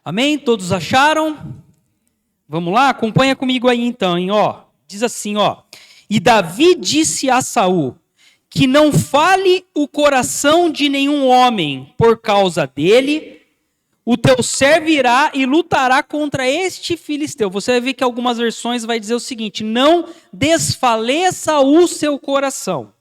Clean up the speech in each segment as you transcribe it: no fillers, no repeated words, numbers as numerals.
Amém? Todos acharam? Vamos lá? Acompanha comigo aí então, hein? Diz assim, E Davi disse a Saul, que não fale o coração de nenhum homem por causa dele, o teu servo irá e lutará contra este filisteu. Você vai ver que algumas versões vai dizer o seguinte, não desfaleça o seu coração.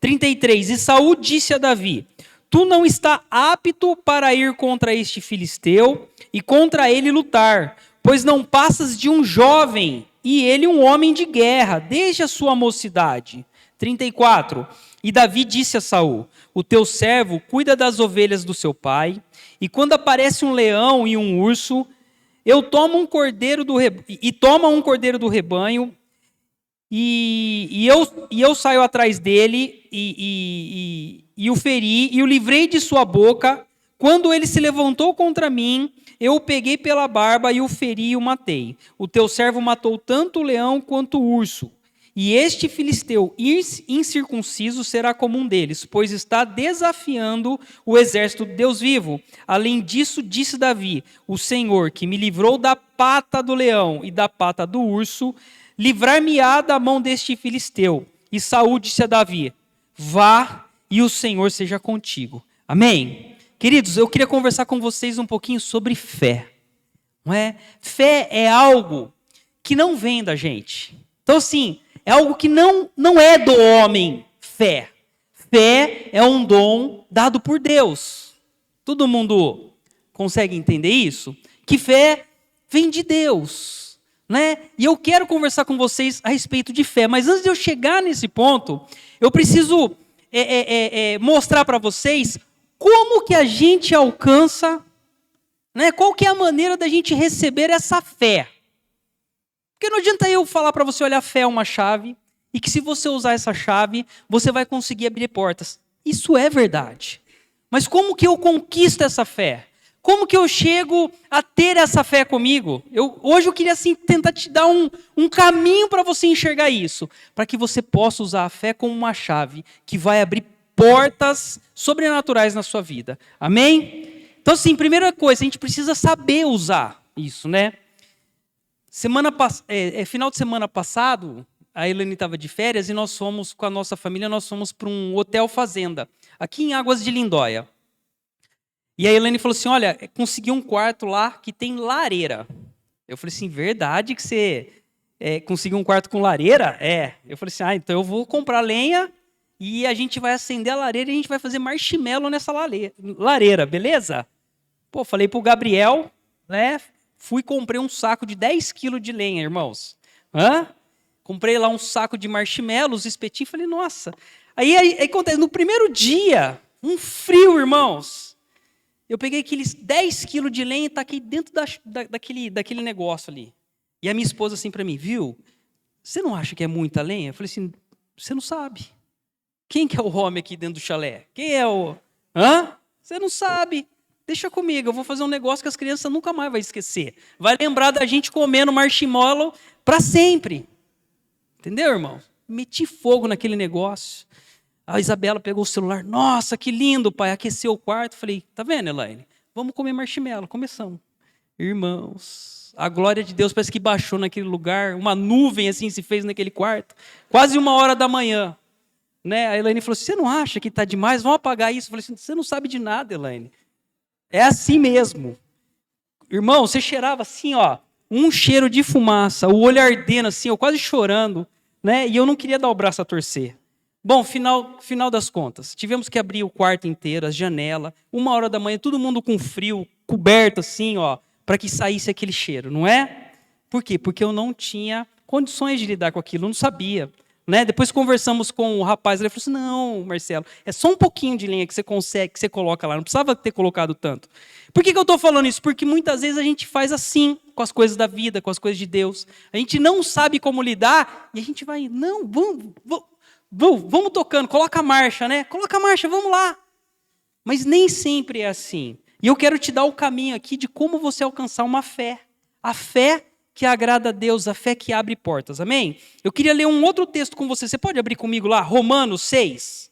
33, e Saul disse a Davi, tu não está apto para ir contra este filisteu e contra ele lutar, pois não passas de um jovem e ele um homem de guerra, desde a sua mocidade. 34, e Davi disse a Saul, o teu servo cuida das ovelhas do seu pai, e quando aparece um leão e um urso, toma um cordeiro do rebanho, e eu saio atrás dele e o feri, e o livrei de sua boca. Quando ele se levantou contra mim, eu o peguei pela barba e o feri e o matei. O teu servo matou tanto o leão quanto o urso. E este filisteu incircunciso será como um deles, pois está desafiando o exército de Deus vivo. Além disso, disse Davi, o Senhor, que me livrou da pata do leão e da pata do urso, livrar-me-á da mão deste filisteu. E Saul disse a Davi, vá e o Senhor seja contigo. Amém? Queridos, eu queria conversar com vocês um pouquinho sobre fé. Não é? Fé é algo que não vem da gente. Então, assim, é algo que não é do homem, fé. Fé é um dom dado por Deus. Todo mundo consegue entender isso? Que fé vem de Deus, né? E eu quero conversar com vocês a respeito de fé. Mas antes de eu chegar nesse ponto, eu preciso mostrar para vocês como que a gente alcança, né? Qual que é a maneira da gente receber essa fé. Porque não adianta eu falar para você, olha, a fé é uma chave, e que se você usar essa chave, você vai conseguir abrir portas. Isso é verdade. Mas como que eu conquisto essa fé? Como que eu chego a ter essa fé comigo? Hoje eu queria assim, tentar te dar um caminho para você enxergar isso. Para que você possa usar a fé como uma chave que vai abrir portas sobrenaturais na sua vida. Amém? Então, assim, primeira coisa, a gente precisa saber usar isso, né? Final de semana passado, a Elaine estava de férias e nós fomos, com a nossa família, para um hotel fazenda, aqui em Águas de Lindóia. E a Elaine falou assim, olha, consegui um quarto lá que tem lareira. Eu falei assim, verdade que você conseguiu um quarto com lareira? É. Eu falei assim, então eu vou comprar lenha e a gente vai acender a lareira e a gente vai fazer marshmallow nessa lareira, beleza? Pô, falei pro Gabriel, né? Fui e comprei um saco de 10 quilos de lenha, irmãos. Comprei lá um saco de marshmallows, espetinho, falei, nossa. Aí acontece, no primeiro dia, um frio, irmãos. Eu peguei aqueles 10 quilos de lenha e taquei dentro daquele negócio ali. E a minha esposa assim para mim, viu? Você não acha que é muita lenha? Eu falei assim, você não sabe. Quem que é o homem aqui dentro do chalé? Quem é o... Você não sabe. Deixa comigo, eu vou fazer um negócio que as crianças nunca mais vão esquecer. Vai lembrar da gente comendo marshmallow para sempre. Entendeu, irmão? Meti fogo naquele negócio. A Isabela pegou o celular. Nossa, que lindo, pai. Aqueceu o quarto. Falei, tá vendo, Elaine? Vamos comer marshmallow. Começamos. Irmãos, a glória de Deus parece que baixou naquele lugar. Uma nuvem assim se fez naquele quarto. Quase 1h da manhã. Né? A Elaine falou, você não acha que está demais? Vamos apagar isso. Eu falei assim, você não sabe de nada, Elaine. É assim mesmo. Irmão, você cheirava assim, um cheiro de fumaça, o olho ardendo assim, eu quase chorando, né? E eu não queria dar o braço a torcer. Bom, final das contas, tivemos que abrir o quarto inteiro, as janelas, 1h da manhã, todo mundo com frio, coberto assim, para que saísse aquele cheiro, não é? Por quê? Porque eu não tinha condições de lidar com aquilo, eu não sabia. Né? Depois conversamos com o rapaz, ele falou assim, não, Marcelo, é só um pouquinho de lenha que você consegue, que você coloca lá, não precisava ter colocado tanto. Por que eu estou falando isso? Porque muitas vezes a gente faz assim, com as coisas da vida, com as coisas de Deus. A gente não sabe como lidar, e a gente vai, não, vamos tocando, coloca a marcha, né? Coloca a marcha, vamos lá. Mas nem sempre é assim. E eu quero te dar o caminho aqui de como você alcançar uma fé. A fé que agrada a Deus, a fé que abre portas, amém? Eu queria ler um outro texto com você, você pode abrir comigo lá, Romanos 6.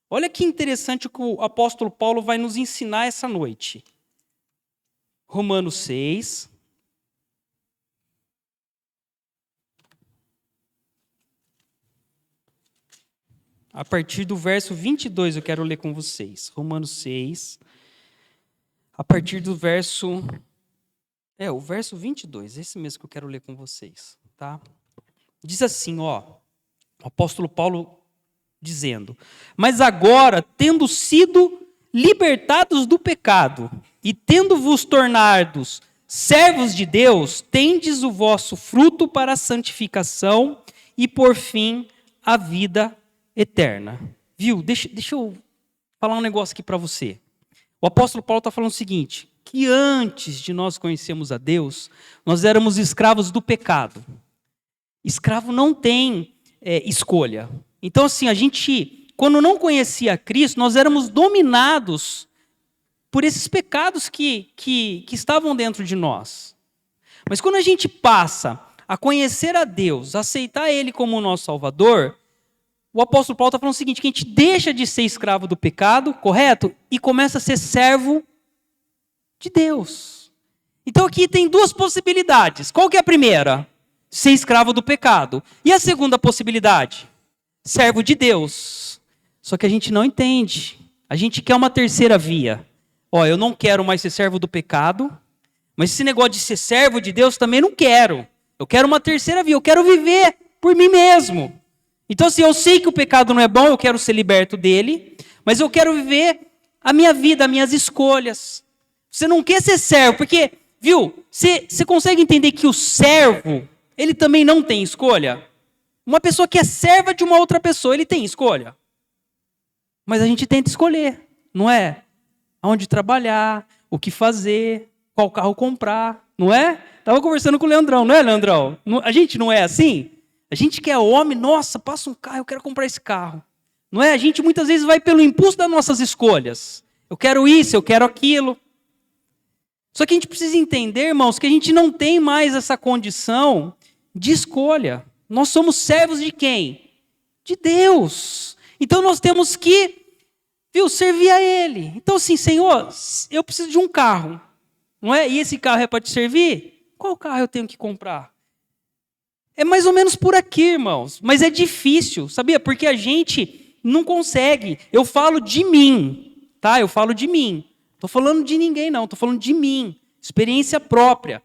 Olha que interessante o que o apóstolo Paulo vai nos ensinar essa noite. Romanos 6. A partir do verso 22 eu quero ler com vocês. Romanos 6. A partir do verso... o verso 22, esse mesmo que eu quero ler com vocês. Tá? Diz assim, o apóstolo Paulo dizendo: mas agora, tendo sido libertados do pecado e tendo-vos tornados servos de Deus, tendes o vosso fruto para a santificação e, por fim, a vida eterna. Viu? Deixa eu falar um negócio aqui para você. O apóstolo Paulo está falando o seguinte, que antes de nós conhecermos a Deus, nós éramos escravos do pecado. Escravo não tem escolha. Então, assim, a gente, quando não conhecia Cristo, nós éramos dominados por esses pecados que estavam dentro de nós. Mas quando a gente passa a conhecer a Deus, a aceitar Ele como o nosso Salvador, o apóstolo Paulo está falando o seguinte, que a gente deixa de ser escravo do pecado, correto? E começa a ser servo de Deus. Então aqui tem duas possibilidades. Qual que é a primeira? Ser escravo do pecado. E a segunda possibilidade? Servo de Deus. Só que a gente não entende. A gente quer uma terceira via. Eu não quero mais ser servo do pecado, mas esse negócio de ser servo de Deus também não quero. Eu quero uma terceira via. Eu quero viver por mim mesmo. Então, assim, eu sei que o pecado não é bom, eu quero ser liberto dele, mas eu quero viver a minha vida, as minhas escolhas. Você não quer ser servo, porque, viu, você consegue entender que o servo, ele também não tem escolha? Uma pessoa que é serva de uma outra pessoa, ele tem escolha? Mas a gente tenta escolher, não é? Aonde trabalhar, o que fazer, qual carro comprar, não é? Estava conversando com o Leandrão, não é, Leandrão? A gente não é assim? A gente que é homem, nossa, passa um carro, eu quero comprar esse carro. Não é? A gente muitas vezes vai pelo impulso das nossas escolhas. Eu quero isso, eu quero aquilo. Só que a gente precisa entender, irmãos, que a gente não tem mais essa condição de escolha. Nós somos servos de quem? De Deus. Então nós temos que, servir a Ele. Então assim, Senhor, eu preciso de um carro, não é? E esse carro é para te servir? Qual carro eu tenho que comprar? É mais ou menos por aqui, irmãos. Mas é difícil, sabia? Porque a gente não consegue. Eu falo de mim, tá? Eu falo de mim. Estou falando de ninguém, não. Estou falando de mim. Experiência própria.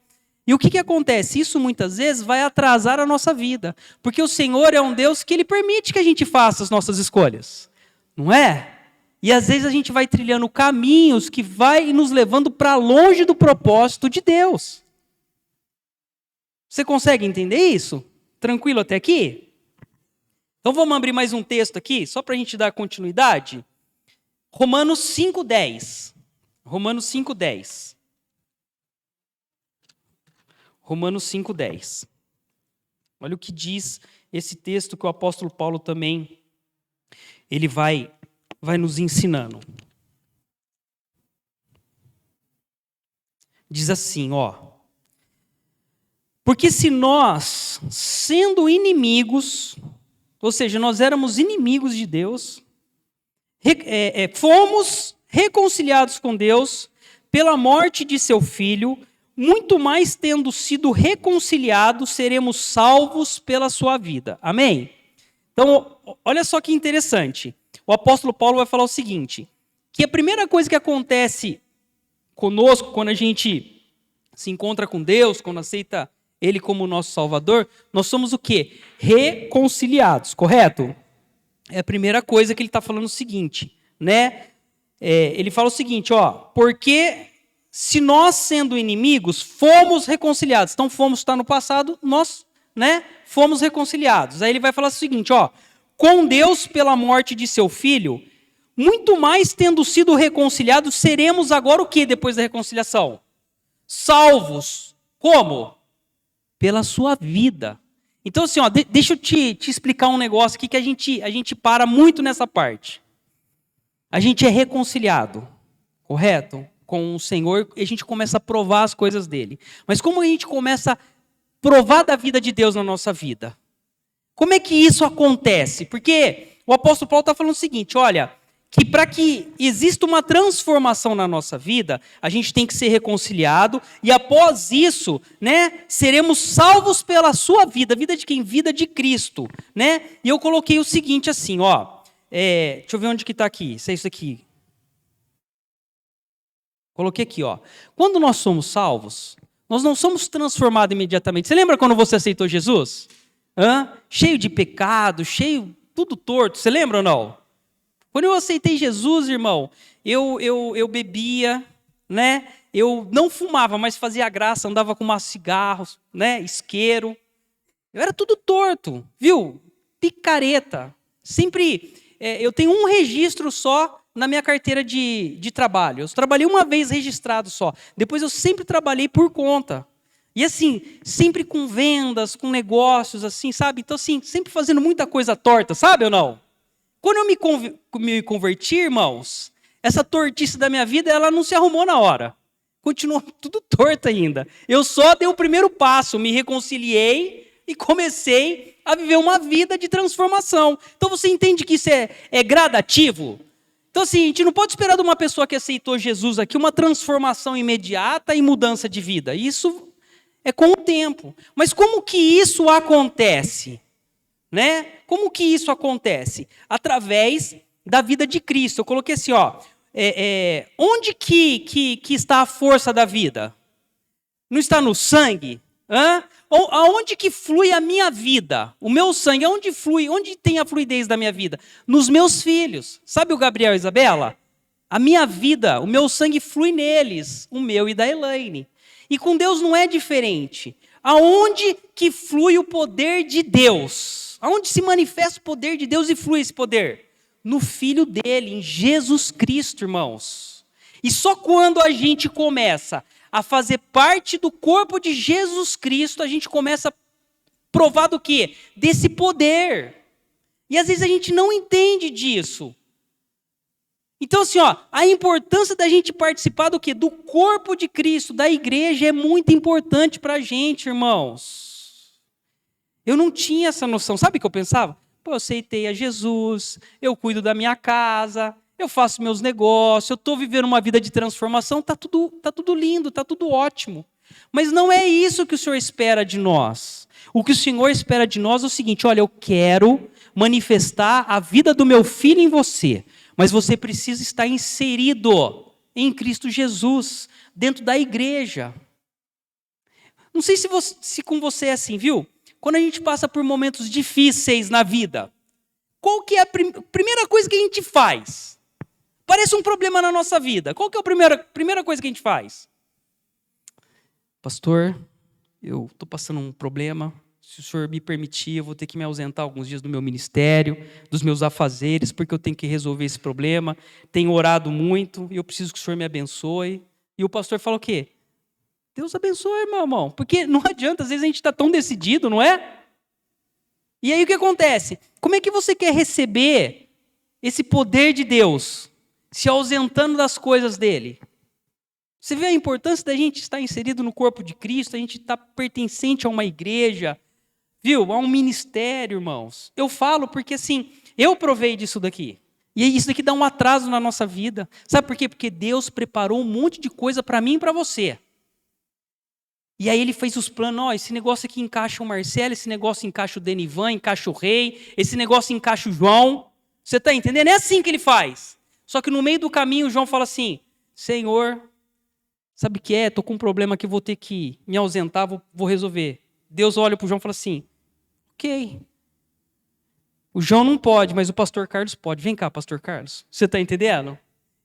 E o que acontece? Isso muitas vezes vai atrasar a nossa vida. Porque o Senhor é um Deus que Ele permite que a gente faça as nossas escolhas. Não é? E às vezes a gente vai trilhando caminhos que vai nos levando para longe do propósito de Deus. Você consegue entender isso? Tranquilo até aqui? Então vamos abrir mais um texto aqui, só para a gente dar continuidade. Romanos 5:10. Romanos 5:10. Romanos 5:10. Olha o que diz esse texto que o apóstolo Paulo também, ele vai nos ensinando. Diz assim, porque se nós, sendo inimigos, ou seja, nós éramos inimigos de Deus, fomos reconciliados com Deus pela morte de seu Filho, muito mais tendo sido reconciliados, seremos salvos pela sua vida. Amém? Então, olha só que interessante. O apóstolo Paulo vai falar o seguinte, que a primeira coisa que acontece conosco, quando a gente se encontra com Deus, quando aceita Ele como nosso Salvador, nós somos o quê? Reconciliados, correto? É a primeira coisa que ele está falando o seguinte, né? Ele fala o seguinte, porque se nós, sendo inimigos, fomos reconciliados. Então, fomos está no passado, nós, né, fomos reconciliados. Aí ele vai falar o seguinte, com Deus pela morte de seu Filho, muito mais tendo sido reconciliados, seremos agora o que depois da reconciliação? Salvos. Como? Pela sua vida. Então, assim, deixa eu te explicar um negócio aqui que a gente para muito nessa parte. A gente é reconciliado, correto? Com o Senhor, e a gente começa a provar as coisas dele. Mas como a gente começa a provar da vida de Deus na nossa vida? Como é que isso acontece? Porque o apóstolo Paulo está falando o seguinte, olha, que para que exista uma transformação na nossa vida, a gente tem que ser reconciliado e após isso, né, seremos salvos pela sua vida. Vida de quem? Vida de Cristo, né? E eu coloquei o seguinte assim, ó, deixa eu ver onde que está aqui, se é isso aqui. Coloquei aqui, ó. Quando nós somos salvos, nós não somos transformados imediatamente. Você lembra quando você aceitou Jesus? Cheio de pecado, cheio, tudo torto. Você lembra ou não? Quando eu aceitei Jesus, irmão, eu bebia, né? Eu não fumava, mas fazia graça, andava com cigarros, né? Isqueiro. Eu era tudo torto, viu? Picareta. Sempre, eu tenho um registro só na minha carteira de trabalho. Eu trabalhei uma vez registrado só. Depois eu sempre trabalhei por conta. E assim, sempre com vendas, com negócios, assim, sabe? Então assim, sempre fazendo muita coisa torta, sabe ou não? Quando eu me converti, irmãos, essa tortice da minha vida, ela não se arrumou na hora. Continuou tudo torto ainda. Eu só dei o primeiro passo, me reconciliei e comecei a viver uma vida de transformação. Então você entende que isso é gradativo? Então assim, a gente não pode esperar de uma pessoa que aceitou Jesus aqui uma transformação imediata e mudança de vida. Isso é com o tempo. Mas como que isso acontece? Né? Como que isso acontece? Através da vida de Cristo. Eu coloquei assim, ó, onde que está a força da vida? Não está no sangue? Aonde que flui a minha vida? O meu sangue, aonde flui? Onde tem a fluidez da minha vida? Nos meus filhos. Sabe o Gabriel e a Isabela? A minha vida, o meu sangue flui neles, o meu e da Elaine. E com Deus não é diferente. Aonde que flui o poder de Deus? Aonde se manifesta o poder de Deus e flui esse poder? No Filho dele, em Jesus Cristo, irmãos. E só quando a gente começa a fazer parte do corpo de Jesus Cristo, a gente começa a provar do quê? Desse poder. E às vezes a gente não entende disso. Então assim, ó, a importância da gente participar do quê? Do corpo de Cristo, da igreja, é muito importante para a gente, irmãos. Eu não tinha essa noção. Sabe o que eu pensava? Pô, eu aceitei a Jesus, eu cuido da minha casa, eu faço meus negócios, eu estou vivendo uma vida de transformação, está tudo lindo, está tudo ótimo. Mas não é isso que o Senhor espera de nós. O que o Senhor espera de nós é o seguinte, olha, eu quero manifestar a vida do meu filho em você, mas você precisa estar inserido em Cristo Jesus, dentro da igreja. Não sei se com você é assim, viu? Quando a gente passa por momentos difíceis na vida, qual que é a primeira coisa que a gente faz? Parece um problema na nossa vida. Qual que é a primeira coisa que a gente faz? Pastor, eu estou passando um problema. Se o senhor me permitir, eu vou ter que me ausentar alguns dias do meu ministério, dos meus afazeres, porque eu tenho que resolver esse problema. Tenho orado muito e eu preciso que o senhor me abençoe. E o pastor fala o quê? Deus abençoe, meu irmão. Porque não adianta, às vezes a gente está tão decidido, não é? E aí o que acontece? Como é que você quer receber esse poder de Deus, se ausentando das coisas dele? Você vê a importância da gente estar inserido no corpo de Cristo, a gente estar pertencente a uma igreja, viu? A um ministério, irmãos. Eu falo porque assim, eu provei disso daqui. E isso daqui dá um atraso na nossa vida. Sabe por quê? Porque Deus preparou um monte de coisa para mim e para você. E aí ele fez os planos, esse negócio aqui encaixa o Marcelo, esse negócio encaixa o Denivan, encaixa o Rei, esse negócio encaixa o João. Você está entendendo? É assim que ele faz. Só que no meio do caminho o João fala assim, Senhor, sabe o que é? Estou com um problema aqui, vou ter que me ausentar, vou resolver. Deus olha para o João e fala assim, ok. O João não pode, mas o pastor Carlos pode. Vem cá, pastor Carlos. Você está entendendo?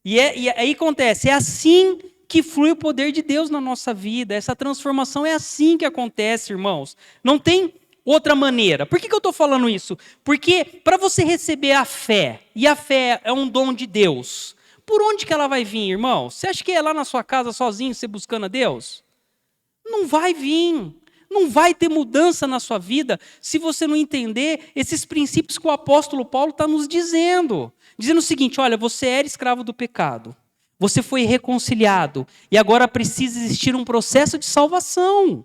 E aí acontece, é assim que flui o poder de Deus na nossa vida. Essa transformação é assim que acontece, irmãos. Não tem outra maneira. Por que eu estou falando isso? Porque para você receber a fé, e a fé é um dom de Deus, por onde que ela vai vir, irmão? Você acha que é lá na sua casa sozinho, você buscando a Deus? Não vai vir. Não vai ter mudança na sua vida se você não entender esses princípios que o apóstolo Paulo está nos dizendo. Dizendo o seguinte, olha, você era escravo do pecado. Você foi reconciliado e agora precisa existir um processo de salvação.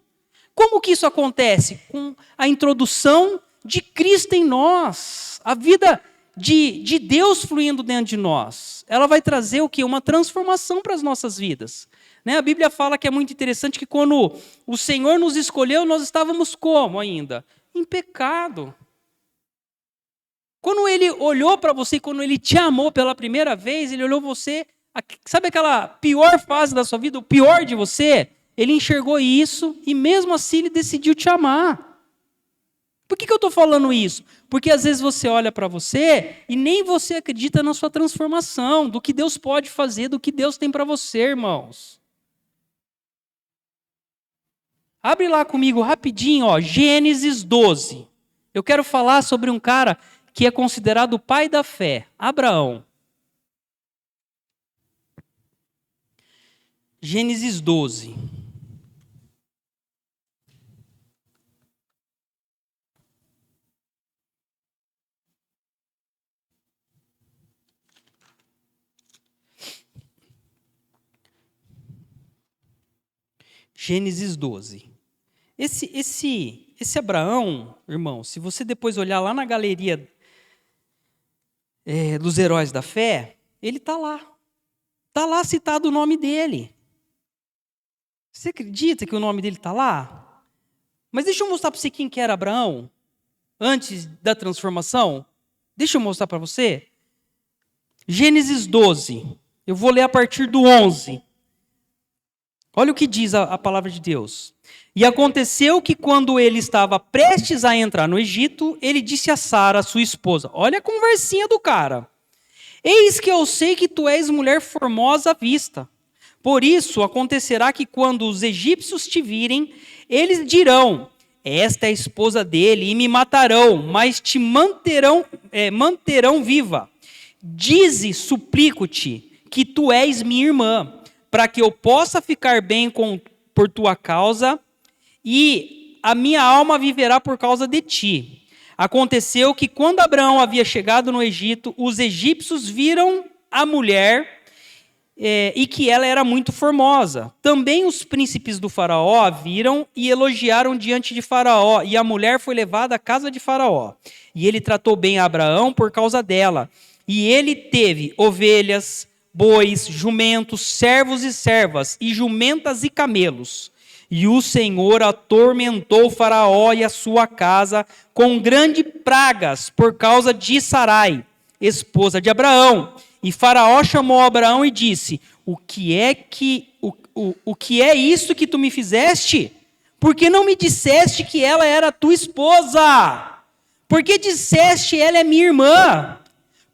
Como que isso acontece? Com a introdução de Cristo em nós. A vida de Deus fluindo dentro de nós. Ela vai trazer o quê? Uma transformação para as nossas vidas. Né? A Bíblia fala que é muito interessante que quando o Senhor nos escolheu, nós estávamos como ainda? Em pecado. Quando Ele olhou para você, quando Ele te amou pela primeira vez, Ele olhou você, sabe aquela pior fase da sua vida, o pior de você? Ele enxergou isso e mesmo assim Ele decidiu te amar. Por que eu estou falando isso? Porque às vezes você olha para você e nem você acredita na sua transformação, do que Deus pode fazer, do que Deus tem para você, irmãos. Abre lá comigo rapidinho, ó, Gênesis 12. Eu quero falar sobre um cara que é considerado o pai da fé, Abraão. Gênesis 12. Gênesis 12. Esse Abraão, irmão, se você depois olhar lá na galeria dos heróis da fé, ele está lá. Está lá citado o nome dele. Você acredita que o nome dele está lá? Mas deixa eu mostrar para você quem que era Abraão, antes da transformação. Deixa eu mostrar para você. Gênesis 12. Eu vou ler a partir do 11. Olha o que diz a palavra de Deus. E aconteceu que quando ele estava prestes a entrar no Egito, ele disse a Sara, sua esposa, olha a conversinha do cara. Eis que eu sei que tu és mulher formosa à vista. Por isso acontecerá que quando os egípcios te virem, eles dirão, esta é a esposa dele, e me matarão, mas te manterão viva. Dize, suplico-te, que tu és minha irmã, para que eu possa ficar bem por tua causa, e a minha alma viverá por causa de ti. Aconteceu que quando Abraão havia chegado no Egito, os egípcios viram a mulher e que ela era muito formosa. Também os príncipes do faraó a viram e elogiaram diante de faraó, e a mulher foi levada à casa de faraó. E ele tratou bem a Abraão por causa dela. E ele teve ovelhas, bois, jumentos, servos e servas, e jumentas e camelos. E o Senhor atormentou Faraó e a sua casa com grandes pragas por causa de Sarai, esposa de Abraão. E Faraó chamou Abraão e disse, o que é isso que tu me fizeste? Por que não me disseste que ela era tua esposa? Por que disseste, ela é minha irmã?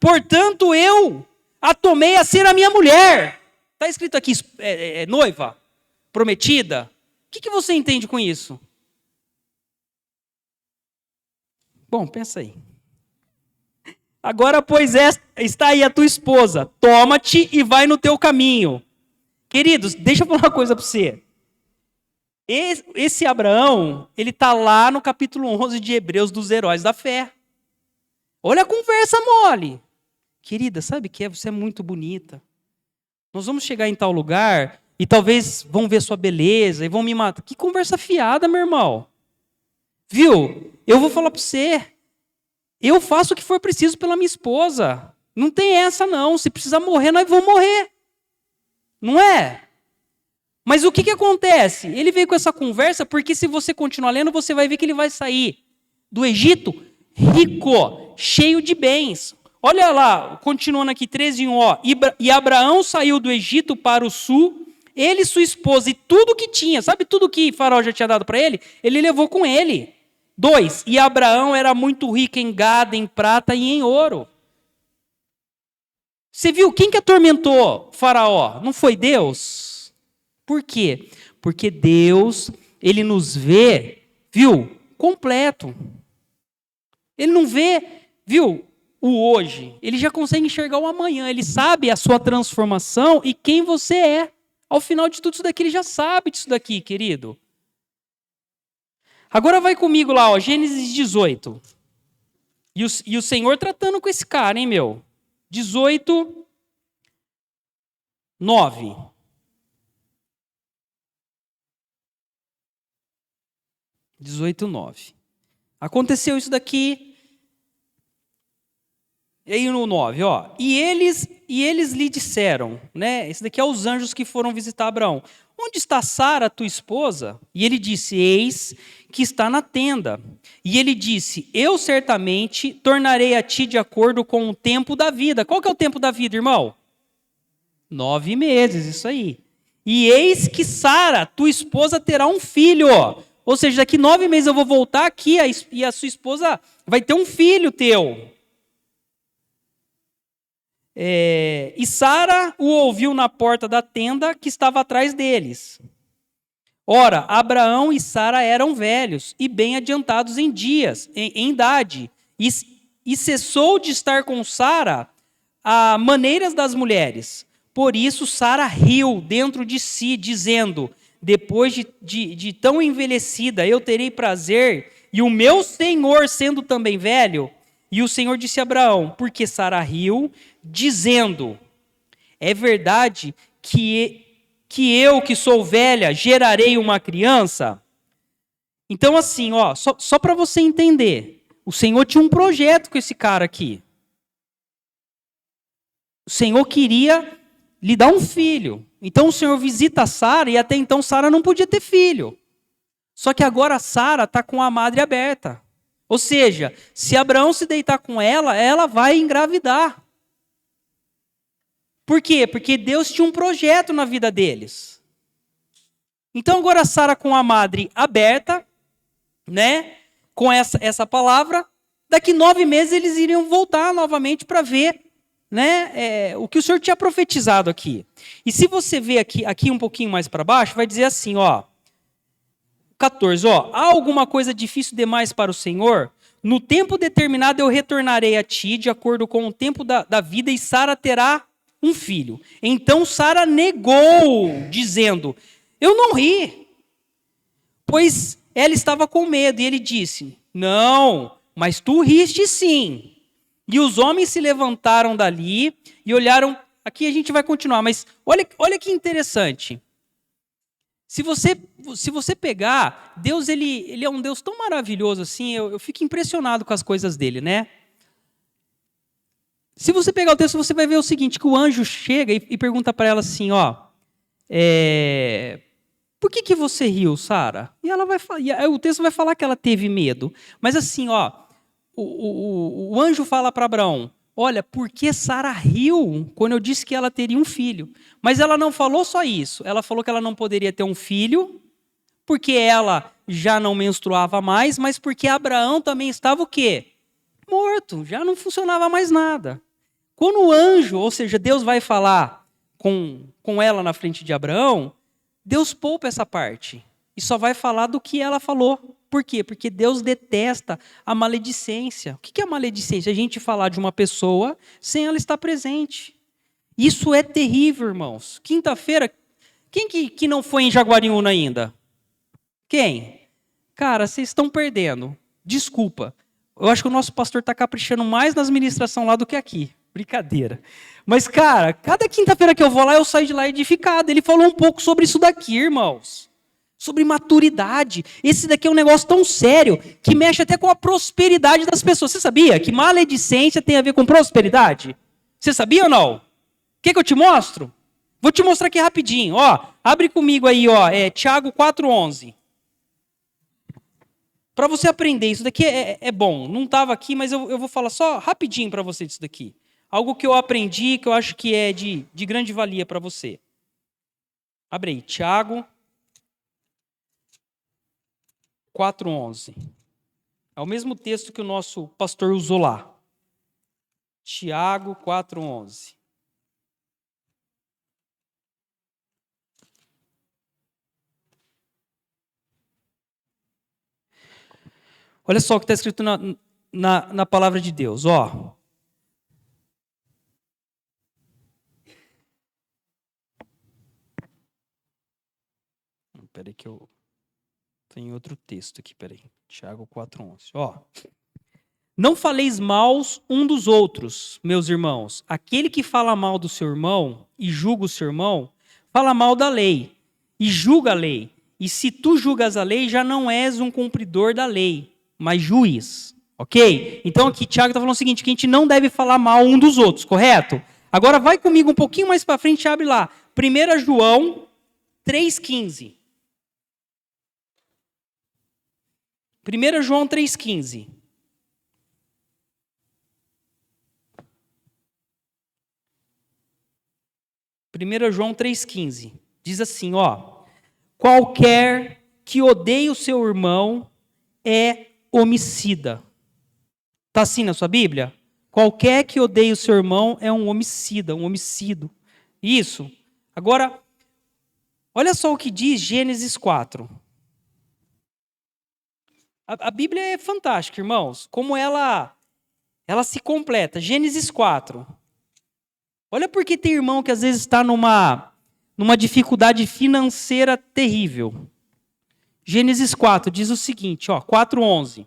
Portanto, eu a tomei a ser a minha mulher. Está escrito aqui, noiva, prometida. O que você entende com isso? Bom, pensa aí. Agora, pois, está aí a tua esposa. Toma-te e vai no teu caminho. Queridos, deixa eu falar uma coisa para você. Esse Abraão, ele está lá no capítulo 11 de Hebreus dos heróis da fé. Olha a conversa mole. Querida, sabe o que é? Você é muito bonita. Nós vamos chegar em tal lugar e talvez vão ver sua beleza e vão me matar. Que conversa fiada, meu irmão. Viu? Eu vou falar para você. Eu faço o que for preciso pela minha esposa. Não tem essa não. Se precisar morrer, nós vamos morrer. Não é? Mas o que acontece? Ele veio com essa conversa porque se você continuar lendo, você vai ver que ele vai sair do Egito rico, cheio de bens. Olha lá, continuando aqui, 13:1, ó. E Abraão saiu do Egito para o sul, ele, sua esposa e tudo que tinha. Sabe tudo que Faraó já tinha dado para ele? Ele levou com ele. 2, e Abraão era muito rico em gado, em prata e em ouro. Você viu quem que atormentou Faraó? Não foi Deus? Por quê? Porque Deus, ele nos vê, viu, completo. Ele não vê, viu, o hoje. Ele já consegue enxergar o amanhã. Ele sabe a sua transformação e quem você é. Ao final de tudo isso daqui, ele já sabe disso daqui, querido. Agora vai comigo lá, ó, Gênesis 18. E o Senhor tratando com esse cara, hein, meu? 18, 9. Aconteceu isso daqui. E aí no 9, ó. E eles lhe disseram, né? Esse daqui é os anjos que foram visitar Abraão. Onde está Sara, tua esposa? E ele disse, eis que está na tenda. E ele disse, eu certamente tornarei a ti de acordo com o tempo da vida. Qual que é o tempo da vida, irmão? 9 meses, isso aí. E eis que Sara, tua esposa, terá um filho. Ou seja, daqui 9 meses eu vou voltar aqui e a sua esposa vai ter um filho teu. E Sara o ouviu na porta da tenda que estava atrás deles. Ora, Abraão e Sara eram velhos e bem adiantados em dias, em idade, e cessou de estar com Sara a maneiras das mulheres. Por isso Sara riu dentro de si, dizendo, depois de tão envelhecida, eu terei prazer, e o meu senhor sendo também velho. E o Senhor disse a Abraão, porque Sara riu, dizendo, é verdade que eu, que sou velha, gerarei uma criança? Então assim, ó, só para você entender, o Senhor tinha um projeto com esse cara aqui. O Senhor queria lhe dar um filho. Então o Senhor visita Sara e até então Sara não podia ter filho. Só que agora Sara está com a madre aberta. Ou seja, se Abraão se deitar com ela, ela vai engravidar. Por quê? Porque Deus tinha um projeto na vida deles. Então agora Sara com a madre aberta, né? Com essa palavra, daqui 9 meses eles iriam voltar novamente para ver, né? O que o Senhor tinha profetizado aqui. E se você ver aqui um pouquinho mais para baixo, vai dizer assim, ó. 14, ó, há alguma coisa difícil demais para o Senhor? No tempo determinado eu retornarei a ti, de acordo com o tempo da vida, e Sara terá um filho. Então Sara negou, dizendo, eu não ri, pois ela estava com medo. E ele disse, não, mas tu riste sim. E os homens se levantaram dali e olharam, aqui a gente vai continuar, mas olha que interessante. Se você pegar, Deus ele é um Deus tão maravilhoso assim, eu fico impressionado com as coisas dele, né? Se você pegar o texto, você vai ver o seguinte, que o anjo chega e pergunta para ela assim, ó, por que você riu, Sara? E ela vai falar, o texto vai falar que ela teve medo, mas assim, ó, o anjo fala para Abraão, olha, por que Sara riu quando eu disse que ela teria um filho? Mas ela não falou só isso. Ela falou que ela não poderia ter um filho, porque ela já não menstruava mais, mas porque Abraão também estava o quê? Morto, já não funcionava mais nada. Quando o anjo, ou seja, Deus vai falar com ela na frente de Abraão, Deus poupa essa parte. E só vai falar do que ela falou. Por quê? Porque Deus detesta a maledicência. O que é a maledicência? A gente falar de uma pessoa sem ela estar presente. Isso é terrível, irmãos. Quinta-feira, quem que não foi em Jaguariúna ainda? Quem? Cara, vocês estão perdendo. Desculpa. Eu acho que o nosso pastor está caprichando mais nas ministrações lá do que aqui. Brincadeira. Mas, cara, cada quinta-feira que eu vou lá, eu saio de lá edificado. Ele falou um pouco sobre isso daqui, irmãos. Sobre maturidade. Esse daqui é um negócio tão sério que mexe até com a prosperidade das pessoas. Você sabia que maledicência tem a ver com prosperidade? Você sabia ou não? Quer que eu te mostro? Vou te mostrar aqui rapidinho. Ó, abre comigo aí, ó, Tiago 4:11. Para você aprender, isso daqui é bom. Não estava aqui, mas eu vou falar só rapidinho para você disso daqui. Algo que eu aprendi, que eu acho que é de grande valia para você. Abre aí, Tiago 4:11. É o mesmo texto que o nosso pastor usou lá. Tiago 4:11. Olha só o que está escrito na palavra de Deus. Ó. Espera aí que eu tenho outro texto aqui. Espera aí. Tiago 4:11. Ó. Não faleis maus um dos outros, meus irmãos. Aquele que fala mal do seu irmão e julga o seu irmão, fala mal da lei e julga a lei. E se tu julgas a lei, já não és um cumpridor da lei, mas juiz. Ok? Então aqui Tiago está falando o seguinte, que a gente não deve falar mal um dos outros, correto? Agora vai comigo um pouquinho mais para frente e abre lá. 1 João 3,15. 1 João 3,15. 1 João 3,15. Diz assim, ó. Qualquer que odeie o seu irmão é homicida. Está assim na sua Bíblia? Qualquer que odeie o seu irmão é um homicida, um homicídio. Isso. Agora, olha só o que diz Gênesis 4. A Bíblia é fantástica, irmãos. Como ela se completa. Gênesis 4. Olha porque tem irmão que às vezes está numa dificuldade financeira terrível. Gênesis 4 diz o seguinte, ó, 4:11.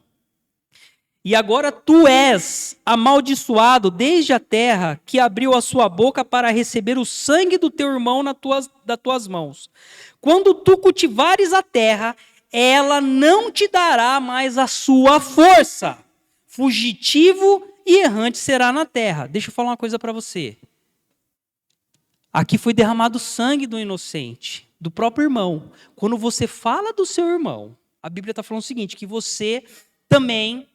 E agora tu és amaldiçoado desde a terra que abriu a sua boca para receber o sangue do teu irmão das tuas mãos. Quando tu cultivares a terra, ela não te dará mais a sua força. Fugitivo e errante será na terra. Deixa eu falar uma coisa para você. Aqui foi derramado sangue do inocente, do próprio irmão. Quando você fala do seu irmão, a Bíblia está falando o seguinte, que você também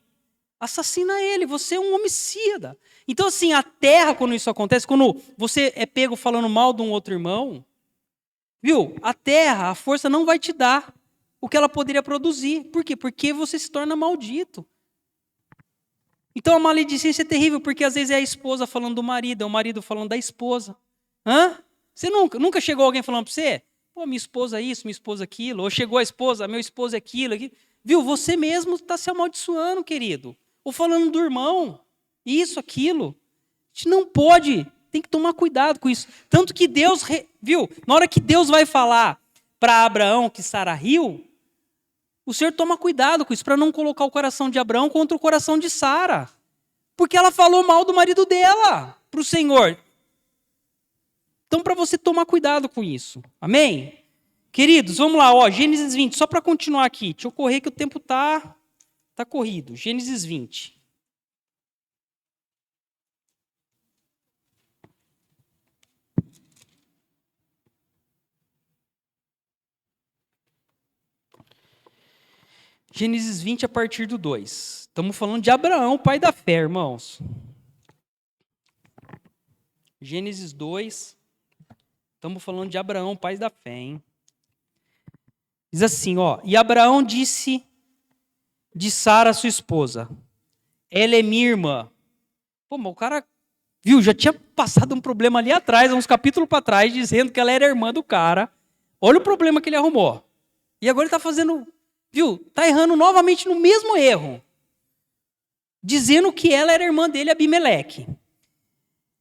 assassina ele, você é um homicida. Então assim, a terra, quando isso acontece, quando você é pego falando mal de um outro irmão, viu? A terra, a força não vai te dar o que ela poderia produzir. Por quê? Porque você se torna maldito. Então a maledicência é terrível, porque às vezes é a esposa falando do marido, é o marido falando da esposa. Hã? Você nunca chegou alguém falando para você? Pô, minha esposa é isso, minha esposa é aquilo. Ou chegou a esposa, meu esposo é aquilo. Viu? Você mesmo está se amaldiçoando, querido. Ou falando do irmão. Isso, aquilo. A gente não pode. Tem que tomar cuidado com isso. Tanto que Deus, viu? Na hora que Deus vai falar para Abraão que Sara riu, o Senhor toma cuidado com isso, para não colocar o coração de Abraão contra o coração de Sara. Porque ela falou mal do marido dela para o Senhor. Então, para você tomar cuidado com isso. Amém? Queridos, vamos lá. Ó, Gênesis 20, só para continuar aqui. Deixa eu correr que o tempo tá corrido. Gênesis 20. Gênesis 20 a partir do 2. Estamos falando de Abraão, pai da fé, irmãos. Gênesis 2. Estamos falando de Abraão, pai da fé, hein? Diz assim, ó. E Abraão disse de Sara, sua esposa, ela é minha irmã. Pô, mas o cara, viu, já tinha passado um problema ali atrás, uns capítulos para trás, dizendo que ela era irmã do cara. Olha o problema que ele arrumou. E agora ele está fazendo, viu, está errando novamente no mesmo erro. Dizendo que ela era irmã dele, Abimeleque.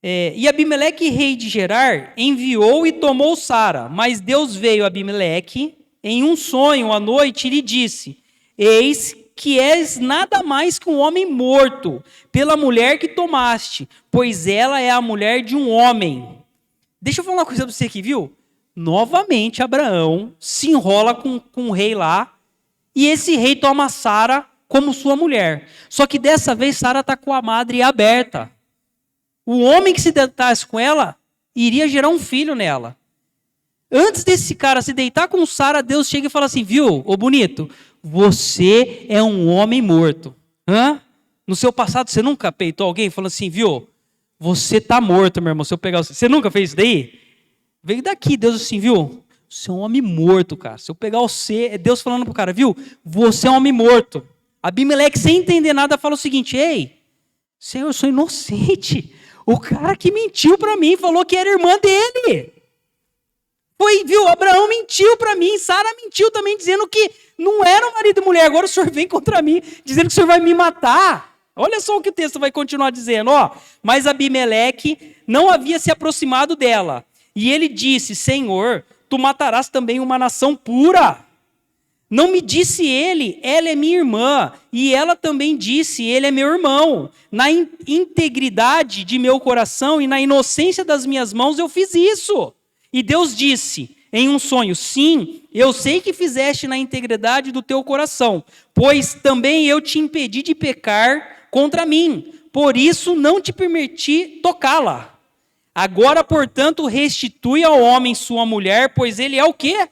E Abimeleque, rei de Gerar, enviou e tomou Sara. Mas Deus veio a Abimeleque em um sonho à noite e lhe disse, eis que és nada mais que um homem morto pela mulher que tomaste, pois ela é a mulher de um homem. Deixa eu falar uma coisa para você aqui, viu? Novamente Abraão se enrola com o rei lá e esse rei toma Sara como sua mulher. Só que dessa vez Sara está com a madre aberta. O homem que se deitasse com ela iria gerar um filho nela. Antes desse cara se deitar com Sara, Deus chega e fala assim, viu, ô bonito, você é um homem morto. Hã? No seu passado você nunca peitou alguém falando assim, viu, você tá morto, meu irmão, se eu pegar você. Você nunca fez isso daí? Veio daqui, Deus assim, viu, você é um homem morto, cara. Se eu pegar você, é Deus falando pro cara, viu, você é um homem morto. Abimeleque, sem entender nada, fala o seguinte, ei, Senhor, eu sou inocente. O cara que mentiu para mim falou que era irmã dele. Foi, viu? Abraão mentiu para mim. Sara mentiu também, dizendo que não era marido e mulher. Agora o senhor vem contra mim, dizendo que o senhor vai me matar. Olha só o que o texto vai continuar dizendo. Ó, mas Abimeleque não havia se aproximado dela. E ele disse, Senhor, tu matarás também uma nação pura. Não me disse ele, ela é minha irmã, e ela também disse, ele é meu irmão. Na integridade de meu coração e na inocência das minhas mãos eu fiz isso. E Deus disse, em um sonho: sim, eu sei que fizeste na integridade do teu coração, pois também eu te impedi de pecar contra mim, por isso não te permiti tocá-la. Agora, portanto, restitui ao homem sua mulher, pois ele é o quê?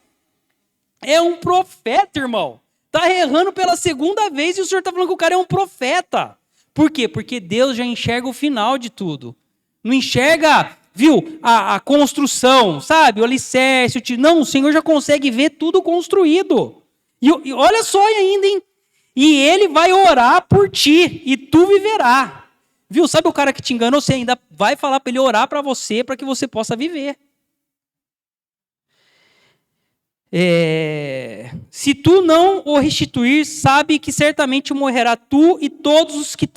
É um profeta, irmão. Está errando pela segunda vez e o senhor está falando que o cara é um profeta. Por quê? Porque Deus já enxerga o final de tudo. Não enxerga, viu, a construção, sabe? O alicerce. Não, o Senhor já consegue ver tudo construído. E olha só ainda, hein? E ele vai orar por ti e tu viverá. Viu? Sabe o cara que te enganou? Você ainda vai falar para ele orar para você, para que você possa viver. Se tu não o restituir, sabe que certamente morrerá tu e todos os que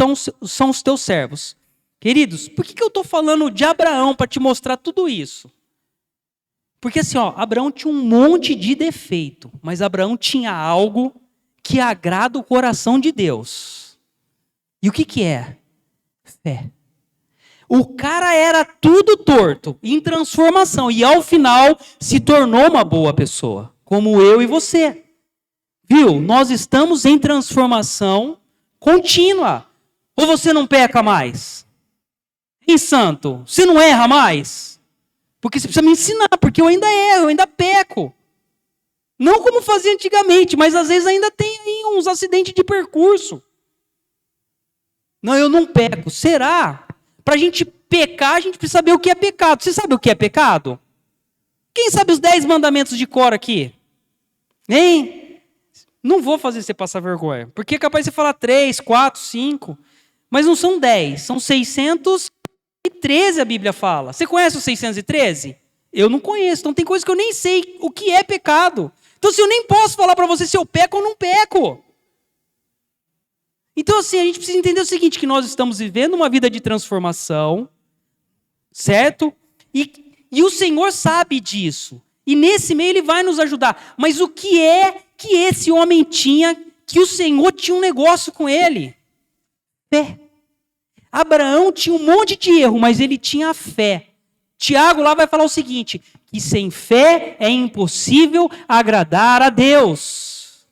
são os teus servos. Queridos, por que eu estou falando de Abraão para te mostrar tudo isso? Porque assim, Abraão tinha um monte de defeito, mas Abraão tinha algo que agrada o coração de Deus. E o que é? Fé. O cara era tudo torto, em transformação, e ao final se tornou uma boa pessoa, como eu e você. Viu? Nós estamos em transformação contínua. Ou você não peca mais? Hein, santo? Você não erra mais? Porque você precisa me ensinar, porque eu ainda erro, eu ainda peco. Não como fazia antigamente, mas às vezes ainda tem aí uns acidentes de percurso. Não, eu não peco. Será? Para a gente pecar, a gente precisa saber o que é pecado. Você sabe o que é pecado? Quem sabe os 10 mandamentos de cor aqui? Hein? Não vou fazer você passar vergonha. Porque é capaz de você falar 3, 4, 5. Mas não são 10, são 613 a Bíblia fala. Você conhece os 613? Eu não conheço. Então tem coisas que eu nem sei o que é pecado. Então se eu nem posso falar para você se eu peco ou não peco. Então, assim, a gente precisa entender o seguinte, que nós estamos vivendo uma vida de transformação, certo? E o Senhor sabe disso. E nesse meio Ele vai nos ajudar. Mas o que é que esse homem tinha, que o Senhor tinha um negócio com ele? Fé. Abraão tinha um monte de erro, mas ele tinha fé. Tiago lá vai falar o seguinte, que sem fé é impossível agradar a Deus.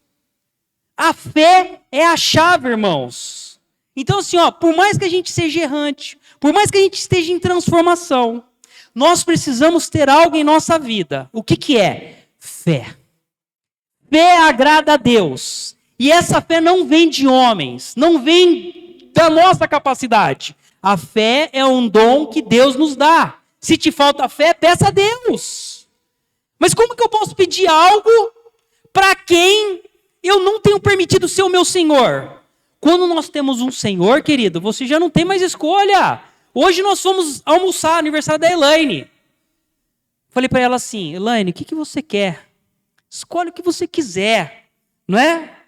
A fé é a chave, irmãos. Então assim, por mais que a gente seja errante, por mais que a gente esteja em transformação, nós precisamos ter algo em nossa vida. O que é? Fé. Fé agrada a Deus. E essa fé não vem de homens, não vem da nossa capacidade. A fé é um dom que Deus nos dá. Se te falta fé, peça a Deus. Mas como que eu posso pedir algo para quem eu não tenho permitido ser o meu Senhor? Quando nós temos um Senhor, querido, você já não tem mais escolha. Hoje nós fomos almoçar, aniversário da Elaine. Falei para ela assim, Elaine, o que você quer? Escolhe o que você quiser, não é?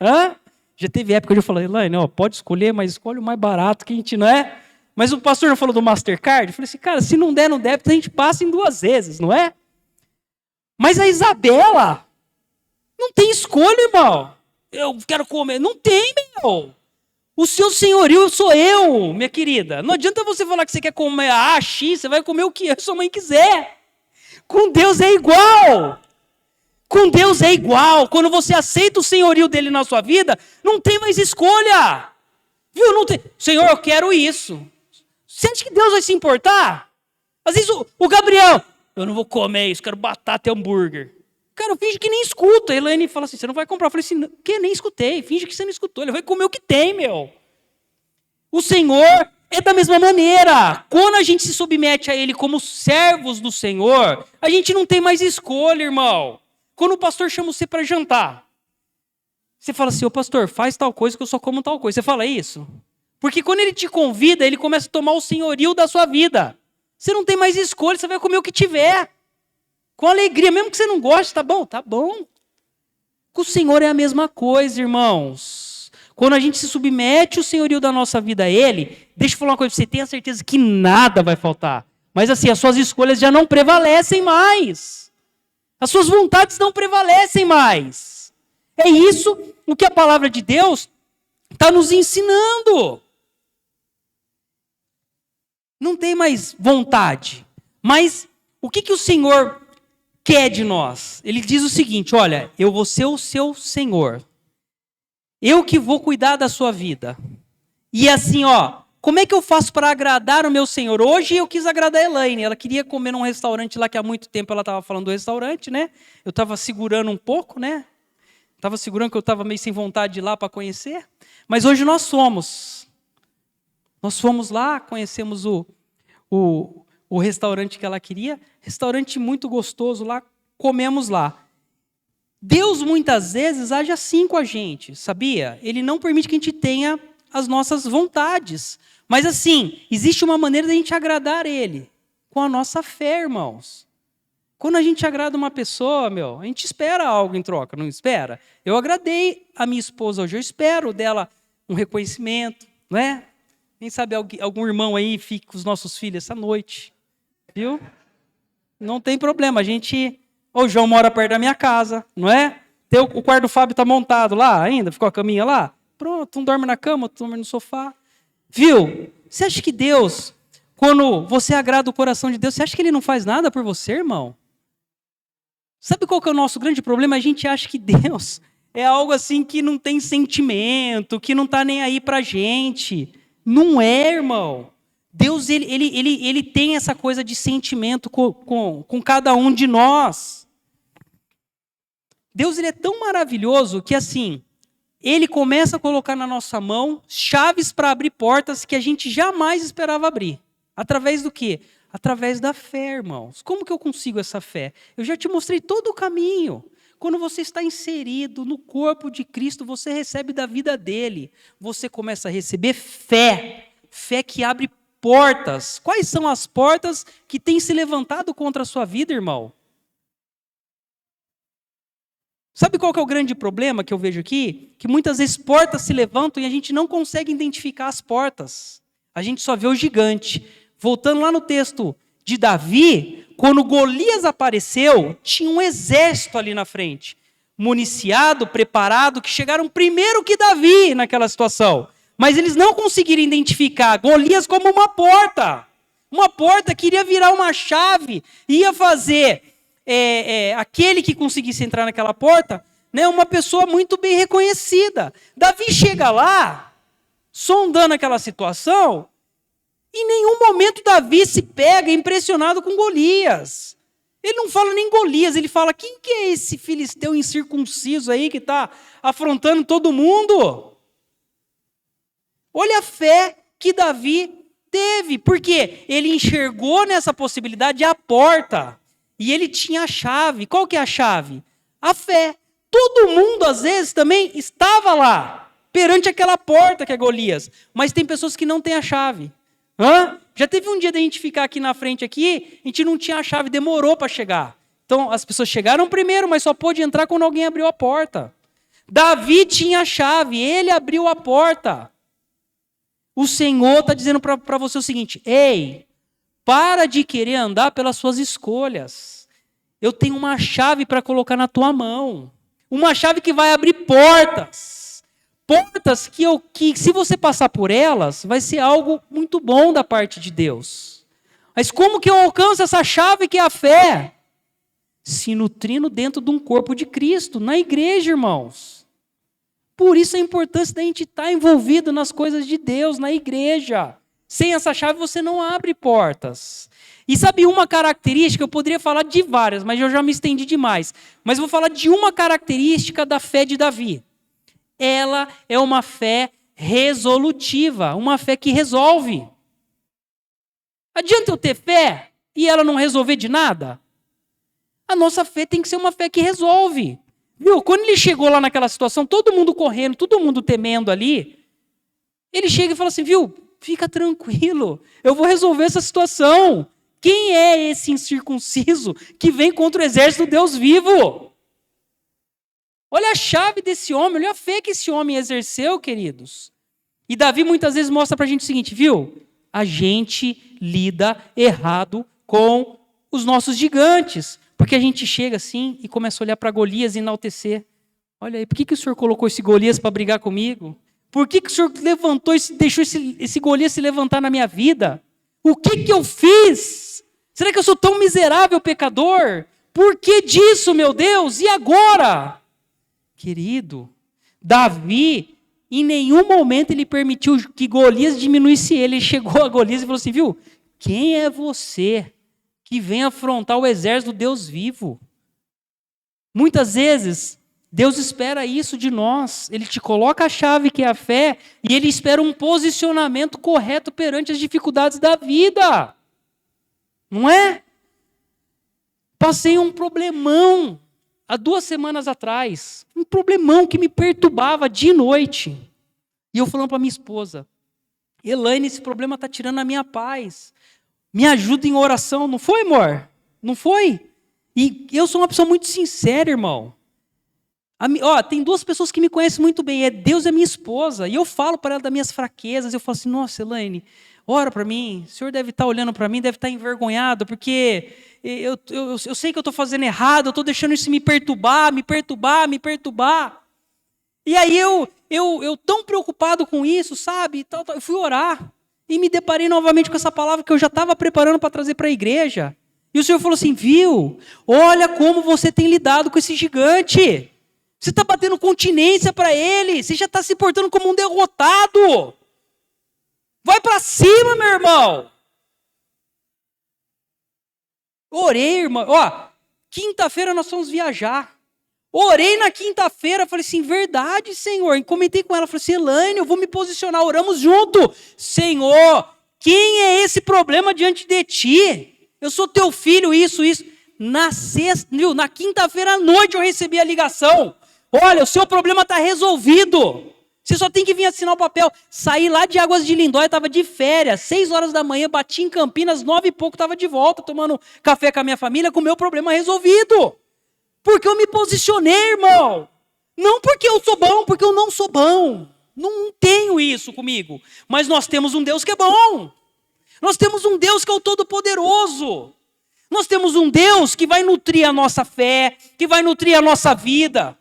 Já teve época que eu falei, Elaine, pode escolher, mas escolhe o mais barato que a gente não é. Mas o pastor não falou do Mastercard? Eu falei assim, cara, se não der no débito, a gente passa em 2 vezes, não é? Mas a Isabela não tem escolha, irmão. Eu quero comer. Não tem, meu. O seu senhorio sou eu, minha querida. Não adianta você falar que você quer comer X, você vai comer o que a sua mãe quiser. Com Deus é igual. Com Deus é igual. Quando você aceita o senhorio dele na sua vida, não tem mais escolha. Viu? Não tem. Senhor, eu quero isso. Você acha que Deus vai se importar? Às vezes o Gabriel, eu não vou comer isso, quero batata e hambúrguer. Cara, eu finge que nem escuto. A Elaine fala assim, você não vai comprar? Eu falei assim, que nem escutei. Finge que você não escutou. Ele vai comer o que tem, meu. O Senhor é da mesma maneira. Quando a gente se submete a Ele como servos do Senhor, a gente não tem mais escolha, irmão. Quando o pastor chama você para jantar, você fala assim, ô pastor, faz tal coisa que eu só como tal coisa. Você fala isso? Porque quando Ele te convida, Ele começa a tomar o senhorio da sua vida. Você não tem mais escolha, você vai comer o que tiver. Com alegria, mesmo que você não goste, tá bom? Tá bom. Com o Senhor é a mesma coisa, irmãos. Quando a gente se submete o senhorio da nossa vida a Ele, deixa eu falar uma coisa pra você, tenha certeza que nada vai faltar. Mas assim, as suas escolhas já não prevalecem mais. As suas vontades não prevalecem mais. É isso o que a palavra de Deus está nos ensinando. Não tem mais vontade. Mas o que o Senhor quer de nós? Ele diz o seguinte, olha, eu vou ser o seu Senhor. Eu que vou cuidar da sua vida. E assim, como é que eu faço para agradar o meu Senhor? Hoje eu quis agradar a Elaine. Ela queria comer num restaurante lá que há muito tempo ela estava falando do restaurante, né? Eu estava segurando um pouco, né? Estava segurando que eu estava meio sem vontade de ir lá para conhecer. Mas hoje nós fomos. Nós fomos lá, conhecemos o restaurante que ela queria. Restaurante muito gostoso lá, comemos lá. Deus muitas vezes age assim com a gente, sabia? Ele não permite que a gente tenha as nossas vontades. Mas assim, existe uma maneira de a gente agradar Ele. Com a nossa fé, irmãos. Quando a gente agrada uma pessoa, a gente espera algo em troca, não espera? Eu agradei a minha esposa hoje, eu espero dela um reconhecimento, não é? Quem sabe algum irmão aí fique com os nossos filhos essa noite, viu? Não tem problema, a gente... O João mora perto da minha casa, não é? O quarto do Fábio está montado lá ainda, ficou a caminha lá. Pronto, um dorme na cama, outro dorme no sofá. Viu? Você acha que Deus, quando você agrada o coração de Deus, você acha que Ele não faz nada por você, irmão? Sabe qual que é o nosso grande problema? A gente acha que Deus é algo assim que não tem sentimento, que não está nem aí pra gente. Não é, irmão. Deus, ele tem essa coisa de sentimento com cada um de nós. Deus, ele é tão maravilhoso que assim, Ele começa a colocar na nossa mão chaves para abrir portas que a gente jamais esperava abrir. Através do quê? Através da fé, irmãos. Como que eu consigo essa fé? Eu já te mostrei todo o caminho. Quando você está inserido no corpo de Cristo, você recebe da vida dele. Você começa a receber fé. Fé que abre portas. Quais são as portas que têm se levantado contra a sua vida, irmão? Sabe qual que é o grande problema que eu vejo aqui? Que muitas vezes portas se levantam e a gente não consegue identificar as portas. A gente só vê o gigante. Voltando lá no texto de Davi, quando Golias apareceu, tinha um exército ali na frente. Municiado, preparado, que chegaram primeiro que Davi naquela situação. Mas eles não conseguiram identificar Golias como uma porta. Uma porta que iria virar uma chave, ia fazer... aquele que conseguisse entrar naquela porta, né, uma pessoa muito bem reconhecida. Davi chega lá, sondando aquela situação, e em nenhum momento Davi se pega impressionado com Golias. Ele não fala nem Golias, ele fala, quem que é esse filisteu incircunciso aí que está afrontando todo mundo? Olha a fé que Davi teve, porque ele enxergou nessa possibilidade a porta. E ele tinha a chave. Qual que é a chave? A fé. Todo mundo, às vezes, também estava lá, perante aquela porta que é Golias. Mas tem pessoas que não têm a chave. Já teve um dia da gente ficar aqui na frente, aqui, a gente não tinha a chave, demorou para chegar. Então, as pessoas chegaram primeiro, mas só pôde entrar quando alguém abriu a porta. Davi tinha a chave, ele abriu a porta. O Senhor está dizendo para você o seguinte, ei, para de querer andar pelas suas escolhas. Eu tenho uma chave para colocar na tua mão. Uma chave que vai abrir portas. Portas que se você passar por elas, vai ser algo muito bom da parte de Deus. Mas como que eu alcanço essa chave que é a fé? Se nutrindo dentro de um corpo de Cristo, na igreja, irmãos. Por isso a importância da gente estar envolvido nas coisas de Deus, na igreja. Sem essa chave você não abre portas. E sabe uma característica, eu poderia falar de várias, mas eu já me estendi demais. Mas vou falar de uma característica da fé de Davi. Ela é uma fé resolutiva, uma fé que resolve. Adianta eu ter fé e ela não resolver de nada? A nossa fé tem que ser uma fé que resolve. Viu? Quando ele chegou lá naquela situação, todo mundo correndo, todo mundo temendo ali, ele chega e fala assim, viu? Fica tranquilo, eu vou resolver essa situação. Quem é esse incircunciso que vem contra o exército do Deus vivo? Olha a chave desse homem, olha a fé que esse homem exerceu, queridos. E Davi muitas vezes mostra pra gente o seguinte, viu? A gente lida errado com os nossos gigantes. Porque a gente chega assim e começa a olhar para Golias e enaltecer. Olha aí, por que o senhor colocou esse Golias para brigar comigo? Por que o senhor levantou e deixou esse Golias se levantar na minha vida? O que eu fiz? Será que eu sou tão miserável pecador? Por que disso, meu Deus? E agora? Querido, Davi, em nenhum momento ele permitiu que Golias diminuísse ele. Ele chegou a Golias e falou assim, viu? Quem é você que vem afrontar o exército do Deus vivo? Muitas vezes, Deus espera isso de nós. Ele te coloca a chave que é a fé e Ele espera um posicionamento correto perante as dificuldades da vida. Não é? Passei um problemão há 2 semanas atrás. Um problemão que me perturbava dia e noite. E eu falando para minha esposa, Elaine, esse problema está tirando a minha paz. Me ajuda em oração. Não foi, amor? Não foi? E eu sou uma pessoa muito sincera, irmão. Tem 2 pessoas que me conhecem muito bem. É Deus e a minha esposa. E eu falo para ela das minhas fraquezas. Eu falo assim, nossa, Elaine, ora para mim. O senhor deve estar olhando para mim, deve estar envergonhado, porque eu sei que eu estou fazendo errado, eu estou deixando isso me perturbar. E aí eu tão preocupado com isso, sabe? Eu fui orar. E me deparei novamente com essa palavra que eu já estava preparando para trazer para a igreja. E o Senhor falou assim, viu? Olha como você tem lidado com esse gigante. Você está batendo continência para ele. Você já está se portando como um derrotado. Vai para cima, meu irmão. Orei, irmão. Quinta-feira nós fomos viajar. Orei na quinta-feira, falei assim, verdade, Senhor. E comentei com ela, falei assim, Elaine, eu vou me posicionar, oramos junto. Senhor, quem é esse problema diante de ti? Eu sou teu filho, isso. Na quinta-feira à noite eu recebi a ligação. Olha, o seu problema está resolvido. Você só tem que vir assinar o papel. Saí lá de Águas de Lindóia, estava de férias, 6 horas da manhã, bati em Campinas, 9 e pouco, estava de volta, tomando café com a minha família, com o meu problema resolvido. Porque eu me posicionei, irmão. Não porque eu sou bom, porque eu não sou bom. Não tenho isso comigo. Mas nós temos um Deus que é bom. Nós temos um Deus que é o Todo-Poderoso. Nós temos um Deus que vai nutrir a nossa fé, que vai nutrir a nossa vida.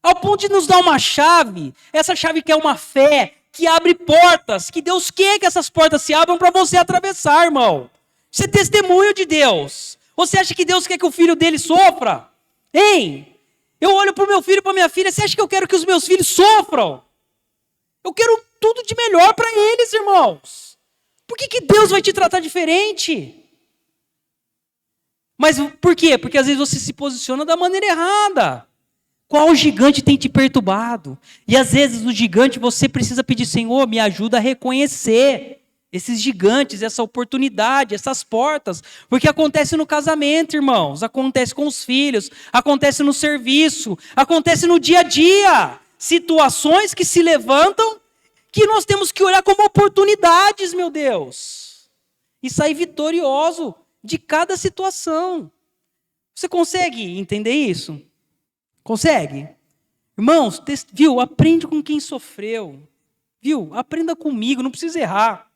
Ao ponto de nos dar uma chave, essa chave que é uma fé, que abre portas, que Deus quer que essas portas se abram para você atravessar, irmão. Isso é testemunho de Deus. Você acha que Deus quer que o filho dele sofra? Hein? Eu olho para o meu filho e para minha filha, você acha que eu quero que os meus filhos sofram? Eu quero tudo de melhor para eles, irmãos. Por que Deus vai te tratar diferente? Mas por quê? Porque às vezes você se posiciona da maneira errada. Qual gigante tem te perturbado? E às vezes no gigante você precisa pedir, Senhor, me ajuda a reconhecer esses gigantes, essa oportunidade, essas portas. Porque acontece no casamento, irmãos, acontece com os filhos, acontece no serviço, acontece no dia a dia. Situações que se levantam que nós temos que olhar como oportunidades, meu Deus. E sair vitorioso de cada situação. Você consegue entender isso? Consegue? Irmãos, viu? Aprende com quem sofreu. Viu? Aprenda comigo, não precisa errar.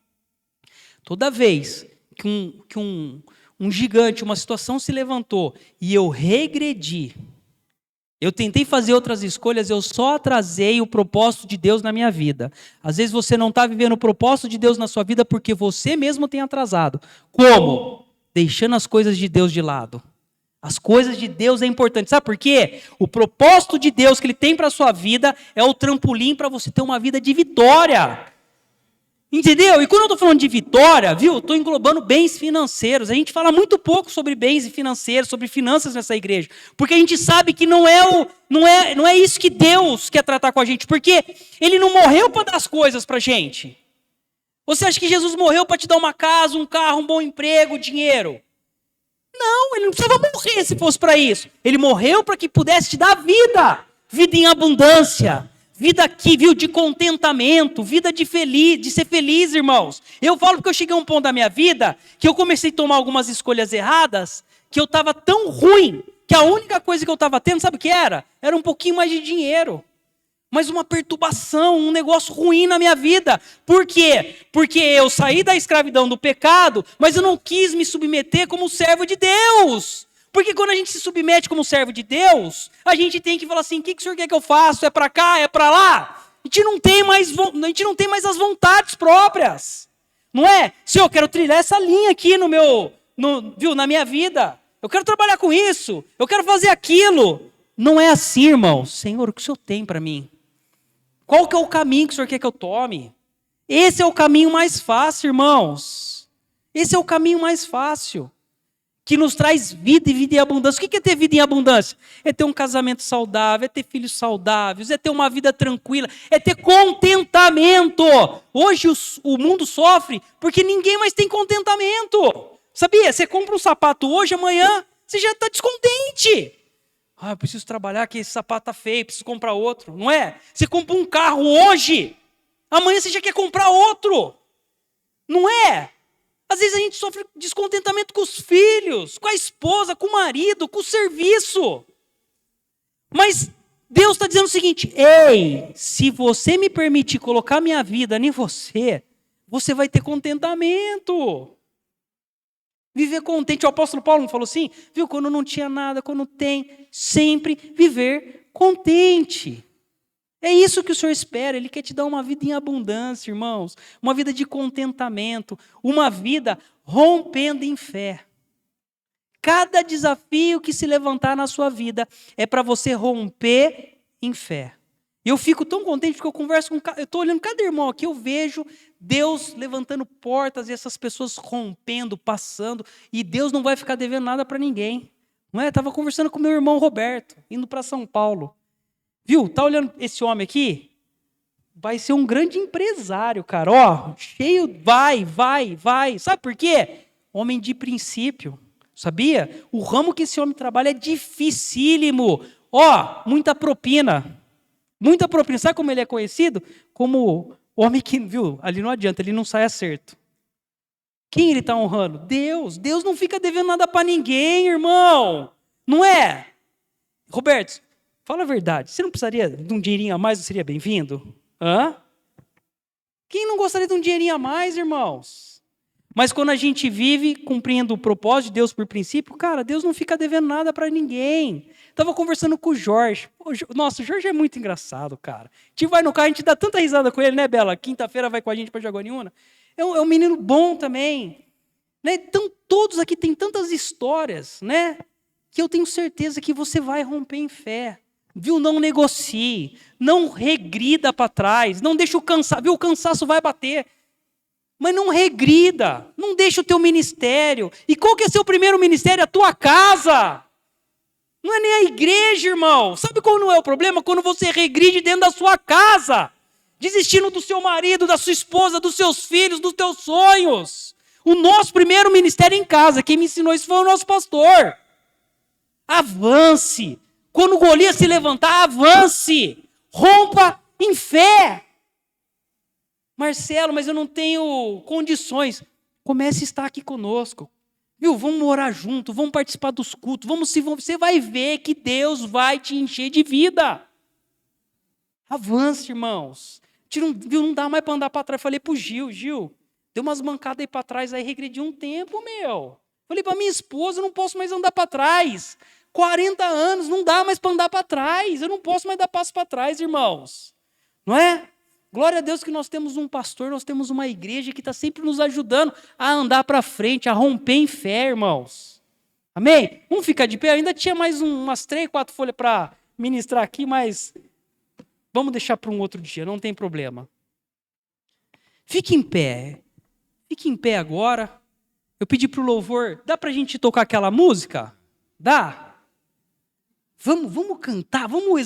Toda vez que um gigante, uma situação se levantou e eu regredi, eu tentei fazer outras escolhas, eu só atrasei o propósito de Deus na minha vida. Às vezes você não está vivendo o propósito de Deus na sua vida porque você mesmo tem atrasado. Como? Deixando as coisas de Deus de lado. As coisas de Deus é importante. Sabe por quê? O propósito de Deus que Ele tem para a sua vida é o trampolim para você ter uma vida de vitória. Entendeu? E quando eu estou falando de vitória, viu? Estou englobando bens financeiros. A gente fala muito pouco sobre bens financeiros, sobre finanças nessa igreja. Porque a gente sabe que não é isso que Deus quer tratar com a gente. Porque Ele não morreu para dar as coisas para a gente. Você acha que Jesus morreu para te dar uma casa, um carro, um bom emprego, dinheiro? Não, Ele não precisava morrer se fosse para isso. Ele morreu para que pudesse te dar vida. Vida em abundância. Vida aqui, viu, de contentamento, vida de ser feliz, irmãos. Eu falo porque eu cheguei a um ponto da minha vida que eu comecei a tomar algumas escolhas erradas, que eu estava tão ruim, que a única coisa que eu estava tendo, sabe o que era? Era um pouquinho mais de dinheiro. Mas uma perturbação, um negócio ruim na minha vida. Por quê? Porque eu saí da escravidão do pecado, mas eu não quis me submeter como servo de Deus. Porque quando a gente se submete como servo de Deus, a gente tem que falar assim, o que o Senhor quer que eu faça? É para cá? É para lá? A gente não tem mais as vontades próprias. Não é? Senhor, eu quero trilhar essa linha aqui na minha vida. eu quero trabalhar com isso, eu quero fazer aquilo. Não é assim, irmão. Senhor, o que o Senhor tem para mim? Qual que é o caminho que o Senhor quer que eu tome? Esse é o caminho mais fácil, irmãos. Esse é o caminho mais fácil, que nos traz vida e vida em abundância. O que é ter vida em abundância? É ter um casamento saudável, é ter filhos saudáveis, é ter uma vida tranquila, é ter contentamento. Hoje o mundo sofre porque ninguém mais tem contentamento. Sabia? Você compra um sapato hoje, amanhã você já está descontente. Eu preciso trabalhar que esse sapato está feio, preciso comprar outro. Não é? Você compra um carro hoje, amanhã você já quer comprar outro. Não é? Às vezes a gente sofre descontentamento com os filhos, com a esposa, com o marido, com o serviço. Mas Deus está dizendo o seguinte: ei, se você me permitir colocar minha vida em você, você vai ter contentamento. Viver contente. O apóstolo Paulo não falou assim? Viu? Quando não tinha nada, quando tem, sempre viver contente. É isso que o Senhor espera. Ele quer te dar uma vida em abundância, irmãos. Uma vida de contentamento. Uma vida rompendo em fé. Cada desafio que se levantar na sua vida é para você romper em fé. E eu fico tão contente porque eu converso com... Eu estou olhando cada irmão aqui, eu vejo Deus levantando portas e essas pessoas rompendo, passando. E Deus não vai ficar devendo nada para ninguém. Não é? Estava conversando com meu irmão Roberto, indo para São Paulo. Viu? Tá olhando esse homem aqui? Vai ser um grande empresário, cara. Ó, cheio, vai. Sabe por quê? Homem de princípio. Sabia? O ramo que esse homem trabalha é dificílimo. Ó, muita propina. Muita propina. Sabe como ele é conhecido? Como homem que, viu? Ali não adianta, ele não sai acerto. Quem ele está honrando? Deus. Deus não fica devendo nada para ninguém, irmão. Não é? Roberto, fala a verdade. Você não precisaria de um dinheirinho a mais, não seria bem-vindo? Hã? Quem não gostaria de um dinheirinho a mais, irmãos? Mas quando a gente vive cumprindo o propósito de Deus por princípio, cara, Deus não fica devendo nada para ninguém. Estava conversando com o Jorge. Nossa, o Jorge é muito engraçado, cara. A gente vai no carro, a gente dá tanta risada com ele, né, Bela? Quinta-feira vai com a gente para Jaguariúna. É um menino bom também. Né? Então, todos aqui têm tantas histórias, né? Que eu tenho certeza que você vai romper em fé. Viu? Não negocie. Não regrida para trás. Não deixe o cansaço. Viu? O cansaço vai bater. Mas não regrida, não deixa o teu ministério. E qual que é seu primeiro ministério? A tua casa. Não é nem a igreja, irmão. Sabe qual não é o problema? Quando você regride dentro da sua casa. Desistindo do seu marido, da sua esposa, dos seus filhos, dos teus sonhos. O nosso primeiro ministério é em casa. Quem me ensinou isso foi o nosso pastor. Avance. Quando Golias se levantar, avance. Rompa em fé. Marcelo, mas eu não tenho condições. Comece a estar aqui conosco. Viu? Vamos orar junto, vamos participar dos cultos. Você vai ver que Deus vai te encher de vida. Avance, irmãos. Não dá mais para andar para trás. Falei para o Gil, deu umas mancadas aí para trás, aí regredi um tempo, meu. Falei para minha esposa, eu não posso mais andar para trás. 40 anos, não dá mais para andar para trás. Eu não posso mais dar passo para trás, irmãos. Não é? Glória a Deus que nós temos um pastor, nós temos uma igreja que está sempre nos ajudando a andar para frente, a romper em fé, irmãos. Amém? Vamos ficar de pé? Eu ainda tinha mais umas 3, 4 folhas para ministrar aqui, mas vamos deixar para um outro dia, não tem problema. Fique em pé. Fique em pé agora. Eu pedi para o louvor, dá para a gente tocar aquela música? Dá? Vamos cantar, vamos